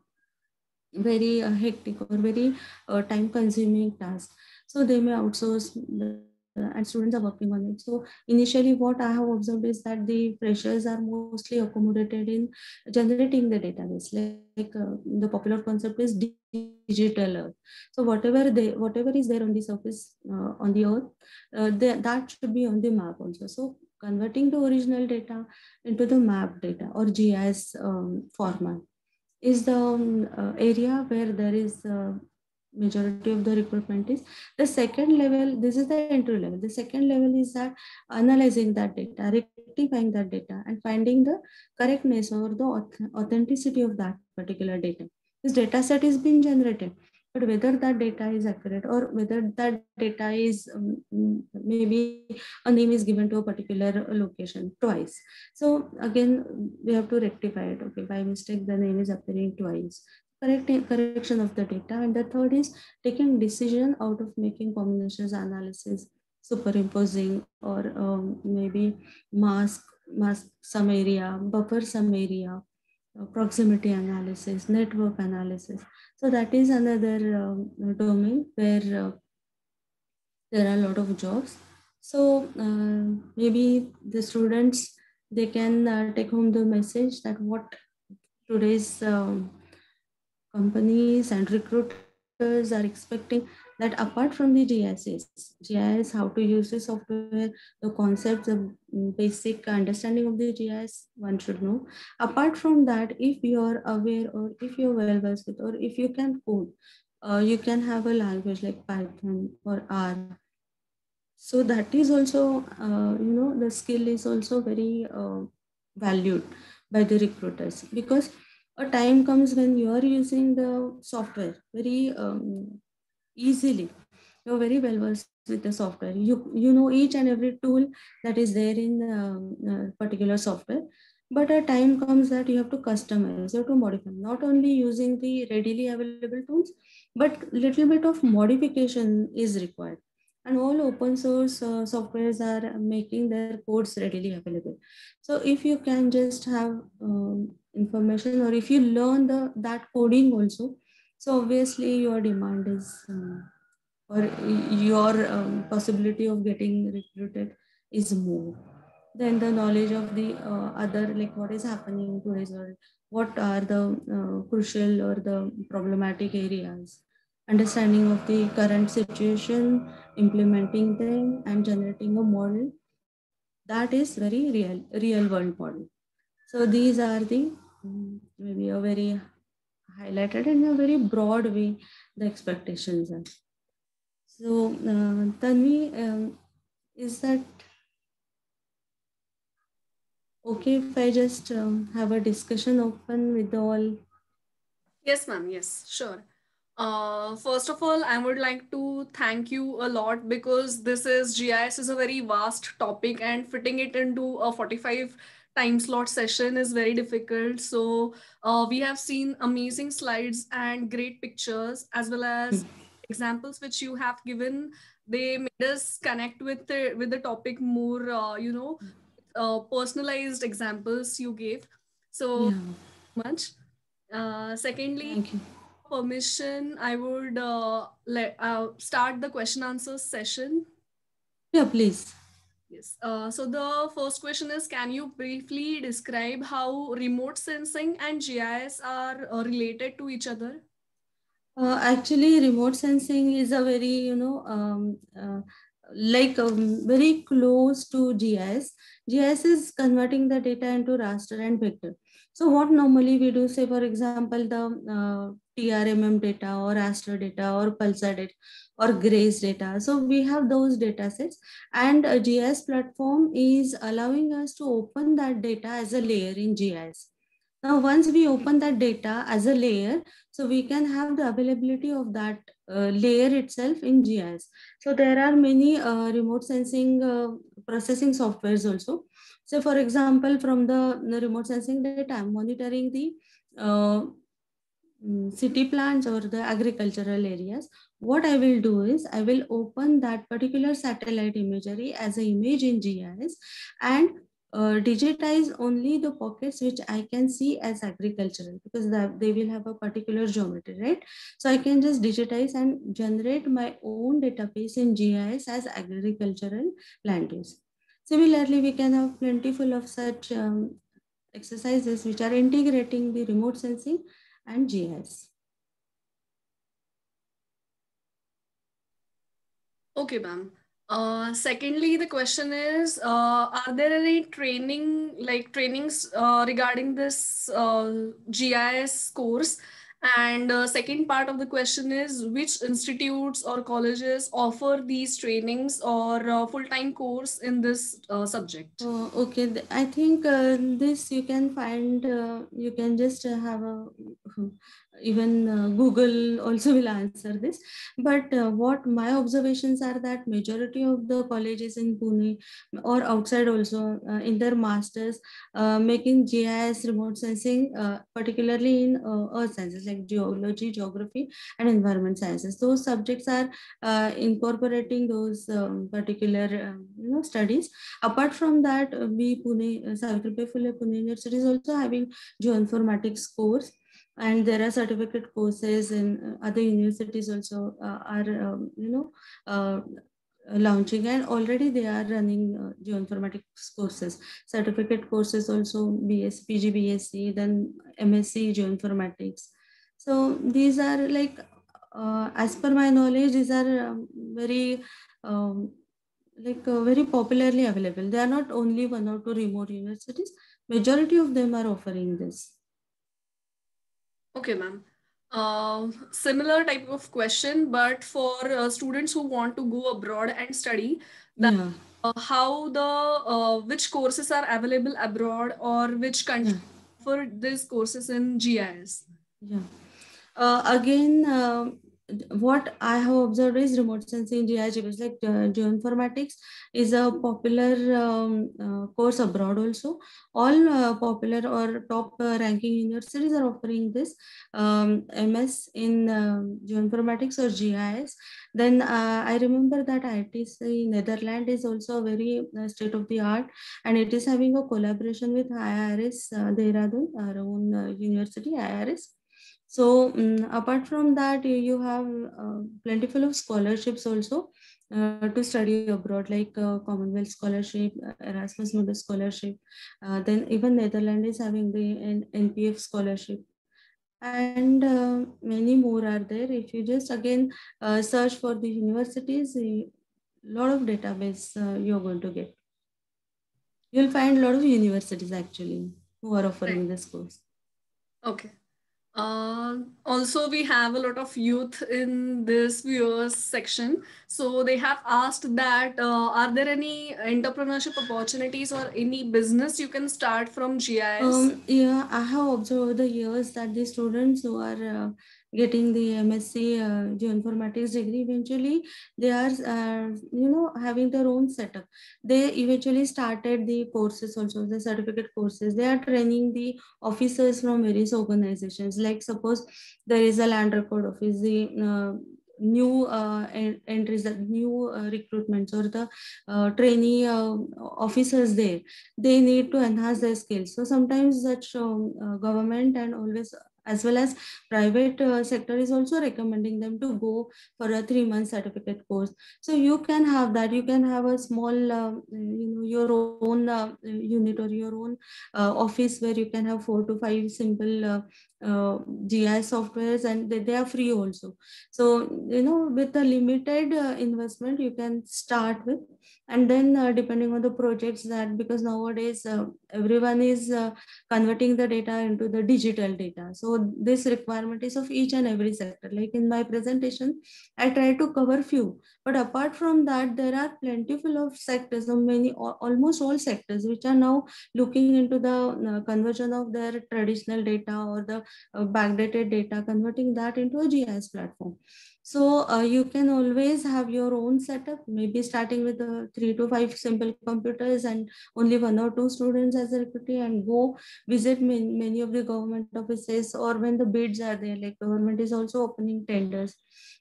very hectic or very time consuming task. So they may outsource and students are working on it. So initially what I have observed is that the freshers are mostly accommodated in generating the database, like the popular concept is digital earth. So whatever is there on the surface on the earth, that should be on the map also. So converting the original data into the map data or GIS format is the area where there is majority of the recruitment is. The second level, this is the entry level. The second level is that analyzing that data, rectifying that data, and finding the correctness or the authenticity of that particular data. This data set is being generated, but whether that data is accurate or whether that data is maybe a name is given to a particular location twice. So again, we have to rectify it. Okay, by mistake the name is appearing twice. Correction of the data. And the third is taking decision out of making combinations analysis, superimposing, or maybe mask some area, buffer some area, proximity analysis, network analysis. So that is another domain where there are a lot of jobs. So maybe the students, they can take home the message that what today's companies and recruiters are expecting, that apart from the GIS, how to use the software, the concepts, the basic understanding of the GIS, one should know. Apart from that, if you are aware or if you're well versed with, or if you can code, you can have a language like Python or R. So that is also, the skill is also very valued by the recruiters, because a time comes when you are using the software very easily. You're very well versed with the software. You know each and every tool that is there in particular software. But a time comes that you have to customize, you have to modify, not only using the readily available tools, but little bit of modification is required. And all open source softwares are making their codes readily available. So if you can just have information, or if you learn that coding also, so obviously your demand is or your possibility of getting recruited is more. Then the knowledge of the other, like what is happening in today's world, what are the crucial or the problematic areas, understanding of the current situation, implementing them, and generating a model that is very real world model. So these are the maybe a very highlighted in a very broad way the expectations are. So Tanvi, is that okay if I just have a discussion open with all? Yes, ma'am. Yes, sure. First of all, I would like to thank you a lot because this is GIS is a very vast topic and fitting it into a 45 time slot session is very difficult. So we have seen amazing slides and great pictures as well as examples which you have given. They made us connect with the topic more. Personalized examples you gave. So Yeah, much. Secondly, thank you. permission, I would start the question answer session. Yeah, please. Yes. So the first question is, can you briefly describe how remote sensing and GIS are related to each other? Actually, remote sensing is a very, like very close to GIS. GIS is converting the data into raster and vector. So what normally we do, say for example, the TRMM data or raster data or pulsar data or GRACE data. So we have those data sets, and a GIS platform is allowing us to open that data as a layer in GIS. Now, once we open that data as a layer, so we can have the availability of that layer itself in GIS. So there are many remote sensing processing softwares also. So for example, from the remote sensing data, I'm monitoring the uh, city plants or the agricultural areas. What I will do is I will open that particular satellite imagery as an image in GIS and digitize only the pockets which I can see as agricultural, because they will have a particular geometry, right? So I can just digitize and generate my own database in GIS as agricultural land use. Similarly, we can have plentiful of such exercises which are integrating the remote sensing and GIS. Okay, ma'am. Secondly, the question is, are there any trainings regarding this GIS course? And second part of the question is, which institutes or colleges offer these trainings or full-time course in this subject? Okay, I think this you can find, you can just have a, even Google also will answer this. But what my observations are that majority of the colleges in Pune or outside also in their masters making GIS remote sensing, particularly in earth sciences like geology, geography, and environment sciences. Those subjects are incorporating those particular studies. Apart from that, we Pune, Savitribai Phule Pune University is also having geoinformatics course, and there are certificate courses in other universities also are uh, launching, and already they are running geoinformatics courses, certificate courses also, BS, PG, BSc, then MSc geoinformatics. So these are like, as per my knowledge, these are very um, very popularly available. They are not only one or two remote universities. Majority of them are offering this. Okay, ma'am. Similar type of question, but for students who want to go abroad and study, that Yeah, how the which courses are available abroad or which yeah, country offer these courses in GIS? yeah. Again, what I have observed is remote sensing GIS, like geoinformatics is a popular course abroad also. All popular or top ranking universities are offering this MS in geoinformatics or GIS. Then I remember that ITC Netherlands is also very state of the art, and it is having a collaboration with IRS Dehradun, our own university, IRS. So apart from that, you have plentiful of scholarships also to study abroad, like Commonwealth Scholarship, Erasmus Mundus Scholarship. Then even Netherlands is having the NPF scholarship, and many more are there. If you just again search for the universities, a lot of database you're going to get. You'll find a lot of universities actually who are Right. offering this course. Okay. Also, we have a lot of youth in this viewers section. So they have asked that are there any entrepreneurship opportunities or any business you can start from GIS? Yeah, I have observed over the years that the students who are getting the MSc geoinformatics degree, eventually they are, having their own setup. They eventually started the courses also, the certificate courses. They are training the officers from various organizations. Like suppose there is a land record office, the new entries, the new recruitments or the trainee officers there, they need to enhance their skills. So sometimes such government and always as well as private sector is also recommending them to go for a 3 month certificate course. So you can have that. You can have a small, your own unit or your own office where you can have 4 to 5 simple GIS softwares, and they are free also. So with a limited investment, you can start with, and then depending on the projects, that because nowadays everyone is converting the data into the digital data, so this requirement is of each and every sector. Like in my presentation, I try to cover few, but apart from that, there are plentiful of sectors, so many, almost all sectors which are now looking into the conversion of their traditional data or the backdated data, converting that into a GIS platform. So you can always have your own setup, maybe starting with 3 to 5 simple computers and only 1 or 2 students as a recruitee, and go visit many of the government offices, or when the bids are there, like government is also opening tenders.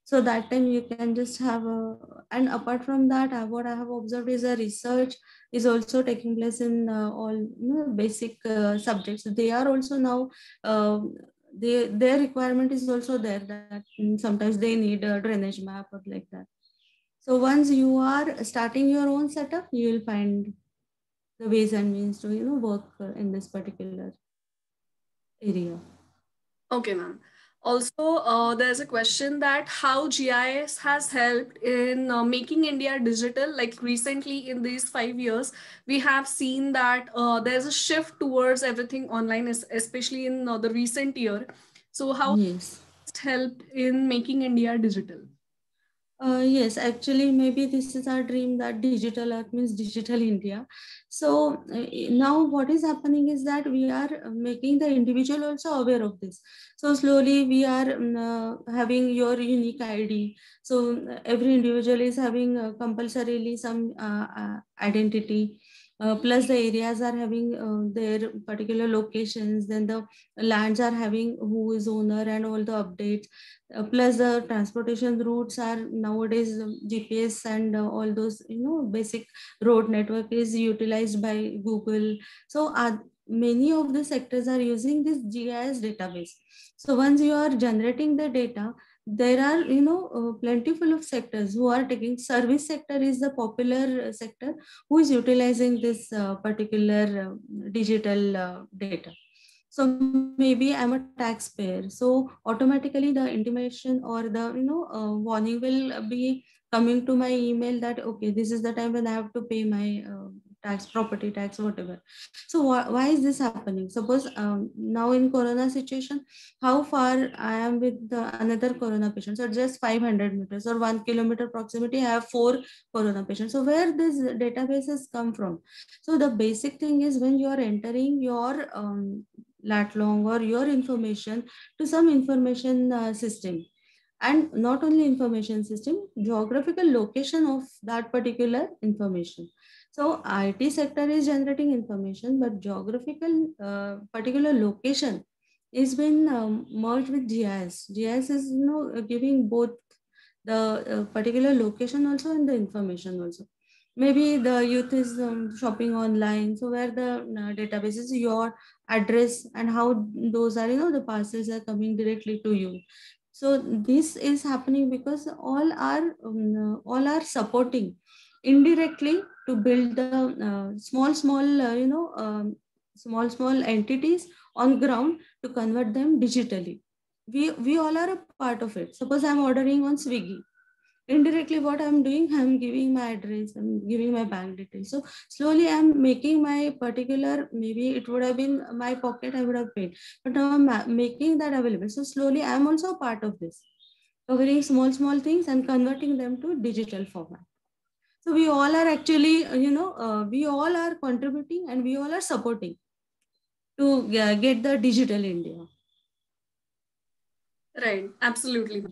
So that time you can just have a, and apart from that, what I have observed is a research is also taking place in all basic subjects. They are also now their requirement is also there, that sometimes they need a drainage map or like that. So once you are starting your own setup, you will find the ways and means to work in this particular area. Okay, ma'am. Also, there's a question that how GIS has helped in making India digital. Like recently, in these 5 years, we have seen that there's a shift towards everything online, especially in the recent year. So, how Yes. has it helped in making India digital? Yes, actually, maybe this is our dream, that digital earth means digital India. So now what is happening is that we are making the individual also aware of this. So slowly we are having your unique ID. So every individual is having compulsorily some identity. Plus the areas are having their particular locations, then the lands are having who is owner and all the updates. Plus the transportation routes are nowadays GPS and all those basic road network is utilized by Google. So many of the sectors are using this GIS database. So once you are generating the data, there are plentiful of sectors who are taking. Service sector is the popular sector who is utilizing this particular digital data. So maybe I'm a taxpayer, so automatically the intimation or the warning will be coming to my email that okay, this is the time when I have to pay my tax, property tax, whatever. So why is this happening? Suppose now in corona situation, how far I am with the another corona patient, so just 500 meters or 1 kilometer proximity I have 4 corona patients. So where this databases come from? So the basic thing is, when you are entering your lat long or your information to some information system, And not only information system, geographical location of that particular information. So IT sector is generating information, but geographical particular location is been merged with GIS. GIS is giving both the particular location also and the information also. Maybe the youth is shopping online, so where the database is your address and how those are, the parcels are coming directly to you. So this is happening because all are supporting indirectly to build the small entities on ground to convert them digitally. We all are a part of it. Suppose I'm ordering on Swiggy. Indirectly, what I'm doing, I'm giving my address, I'm giving my bank details. So slowly I'm making my particular, maybe it would have been my pocket, I would have paid, but now I'm making that available. So slowly I'm also a part of this, covering small things and converting them to digital format. So we all are actually, we all are contributing and we all are supporting to get the digital India. Right, absolutely.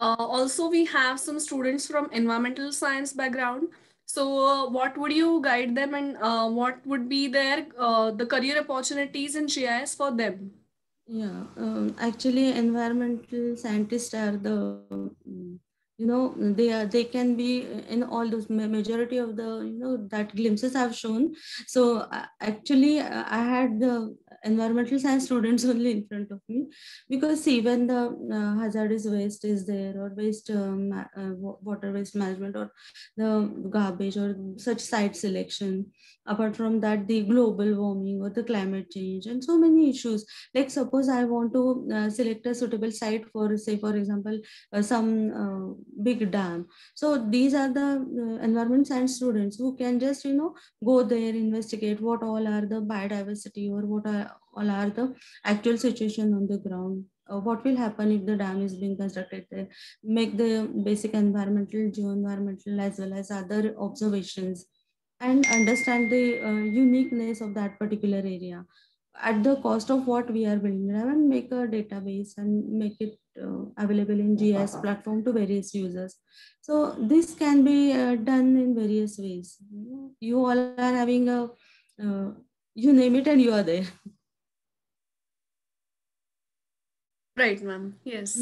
Also, we have some students from environmental science background. So, what would you guide them, and what would be their the career opportunities in GIS for them? Yeah, actually, environmental scientists are they can be in all those majority of the that glimpses I've shown. So actually, I had the environmental science students only in front of me, because see, when the hazardous waste is there, or waste water waste management, or the garbage, or such site selection. Apart from that, the global warming or the climate change and so many issues. Like suppose I want to select a suitable site for, say for example, some big dam. So these are the environment science students who can just go there, investigate what all are the biodiversity, or what are all are the actual situation on the ground. What will happen if the dam is being constructed there, make the basic environmental, geo-environmental, as well as other observations, and understand the uniqueness of that particular area at the cost of what we are building, and make a database and make it available in GIS platform to various users. So this can be done in various ways. You all are having a you name it and you are there. Right, ma'am. Yes.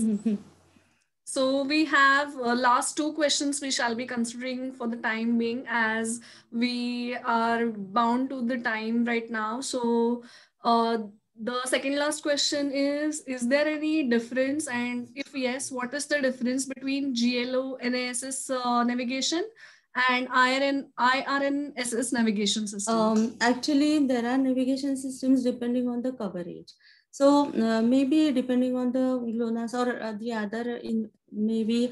So we have last two questions we shall be considering for the time being, as we are bound to the time right now. So the second last question is there any difference, and if yes, what is the difference between GLO NASS navigation and IRNSS navigation system? Actually, there are navigation systems depending on the coverage. So maybe depending on the GLONASS or the other, in maybe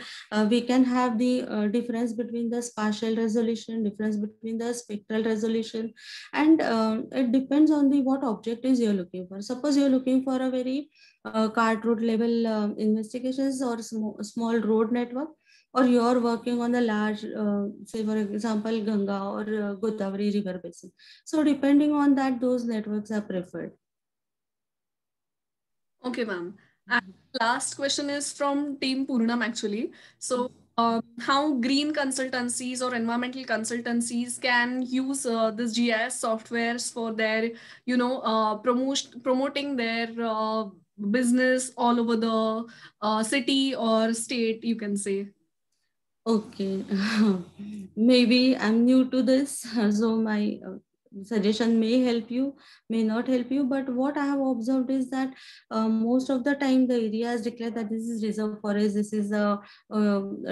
we can have the difference between the spatial resolution, difference between the spectral resolution, and it depends on the what objectives you're looking for. Suppose you're looking for a very cart route level investigations, or small road network, or you're working on the large, say for example, Ganga or Godavari river basin. So depending on that, those networks are preferred. Okay, ma'am. And last question is from Team Purnam actually. So, how green consultancies or environmental consultancies can use this GIS softwares for their, promoting their business all over the city or state, you can say. Okay, maybe I'm new to this, so my suggestion may help you, may not help you. But what I have observed is that most of the time the areas declare that this is reserve forest, this is a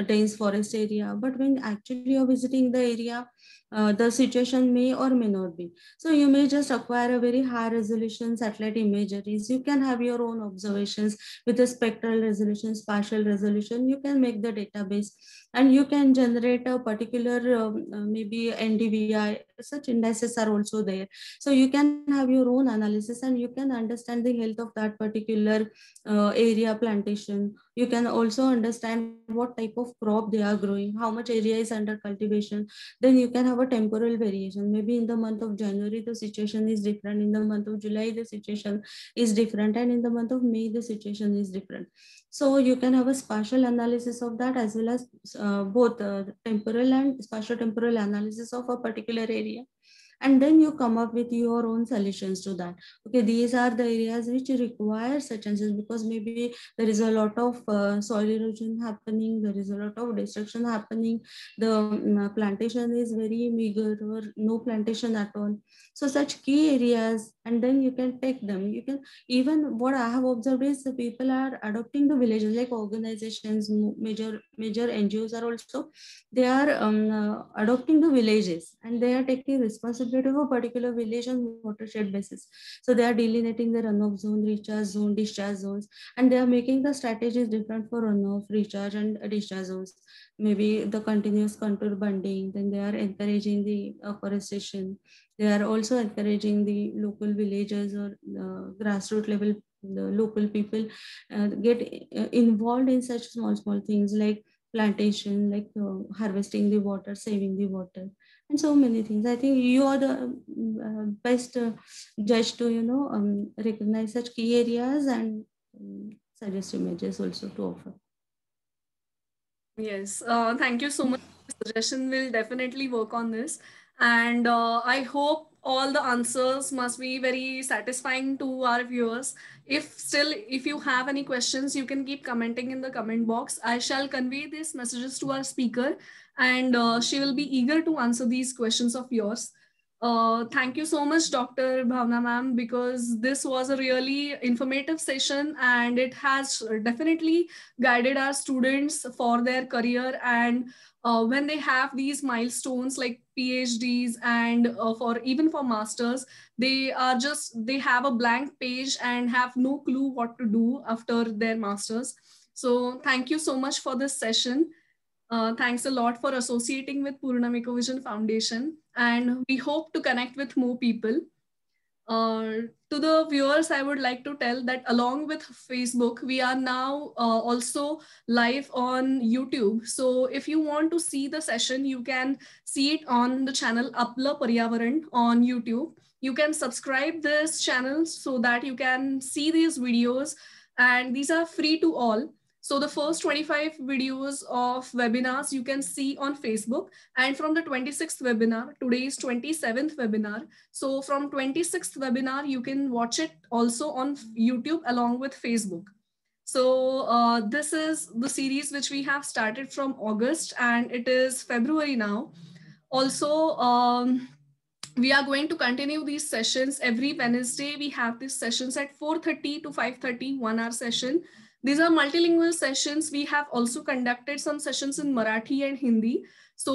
dense forest area. But when actually you're visiting the area, the situation may or may not be. So you may just acquire a very high resolution satellite imageries. You can have your own observations with a spectral resolution, spatial resolution. You can make the database, and you can generate a particular maybe NDVI. Such indices are also there. So you can have your own analysis, and you can understand the health of that particular area plantation. You can also understand what type of crop they are growing, how much area is under cultivation. Then you can have a a temporal variation. Maybe in the month of January, the situation is different. In the month of July, the situation is different. And in the month of May, the situation is different. So you can have a spatial analysis of that, as well as both temporal and spatial temporal analysis of a particular area. And then you come up with your own solutions to that. Okay, these are the areas which require such and such, because maybe there is a lot of soil erosion happening, there is a lot of destruction happening, the plantation is very meager or no plantation at all. So such key areas, and then you can take them. You can, even what I have observed is the people are adopting the villages, like organizations, major NGOs are also, they are adopting the villages, and they are taking responsibility of a particular village on watershed basis. So they are delineating the runoff zone, recharge zone, discharge zones, and they are making the strategies different for runoff, recharge, and discharge zones. Maybe the continuous contour bunding, then they are encouraging the afforestation. They are also encouraging the local villagers or grassroots level, the local people get involved in such small things like plantation, like harvesting the water, saving the water, and so many things. I think you are the best judge to, recognize such key areas and suggest images also to offer. Yes, thank you so much. Suggestion will definitely work on this. And I hope all the answers must be very satisfying to our viewers. If you have any questions, you can keep commenting in the comment box. I shall convey these messages to our speaker, and she will be eager to answer these questions of yours. Thank you so much, Dr. Bhavna ma'am, because this was a really informative session, and it has definitely guided our students for their career. And when they have these milestones like PhDs and for masters, they have a blank page and have no clue what to do after their masters. So thank you so much for this session. Thanks a lot for associating with Purnam Ecovision Foundation, and we hope to connect with more people. To the viewers, I would like to tell that along with Facebook, we are now also live on YouTube. So if you want to see the session, you can see it on the channel Apla Paryavaran on YouTube. You can subscribe this channel so that you can see these videos, and these are free to all. So the first 25 videos of webinars you can see on Facebook, and from the 26th webinar, today's 27th webinar. So from 26th webinar, you can watch it also on YouTube along with Facebook. So this is the series which we have started from August, and it is February now. Also, we are going to continue these sessions every Wednesday. We have these sessions at 4:30 to 5:30, 1 hour session. These are multilingual sessions. We have also conducted some sessions in Marathi and Hindi. So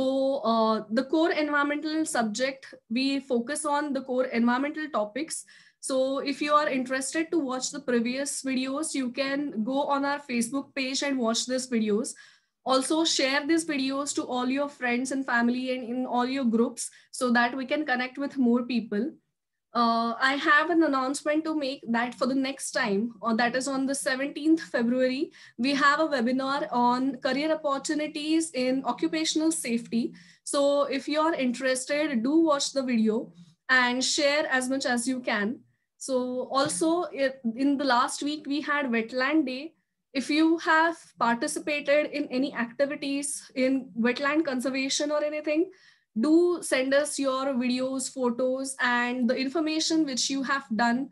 the core environmental subject, we focus on the core environmental topics. So if you are interested to watch the previous videos, you can go on our Facebook page and watch these videos. Also share these videos to all your friends and family and in all your groups so that we can connect with more people. I have an announcement to make that for the next time, that is on the 17th February, we have a webinar on career opportunities in occupational safety. So if you're interested, do watch the video and share as much as you can. So also in the last week, we had Wetland Day. If you have participated in any activities in wetland conservation or anything, do send us your videos, photos, and the information which you have done.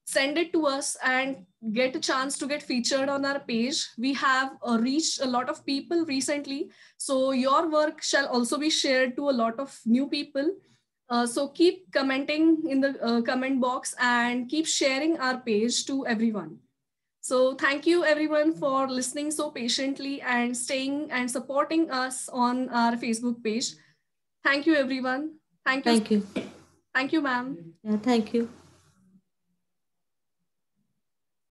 Send it to us and get a chance to get featured on our page. We have reached a lot of people recently, so your work shall also be shared to a lot of new people. So keep commenting in the comment box and keep sharing our page to everyone. So thank you everyone for listening so patiently and staying and supporting us on our Facebook page. Thank you everyone. Thank you. Thank you. Thank you, ma'am. Yeah, thank you.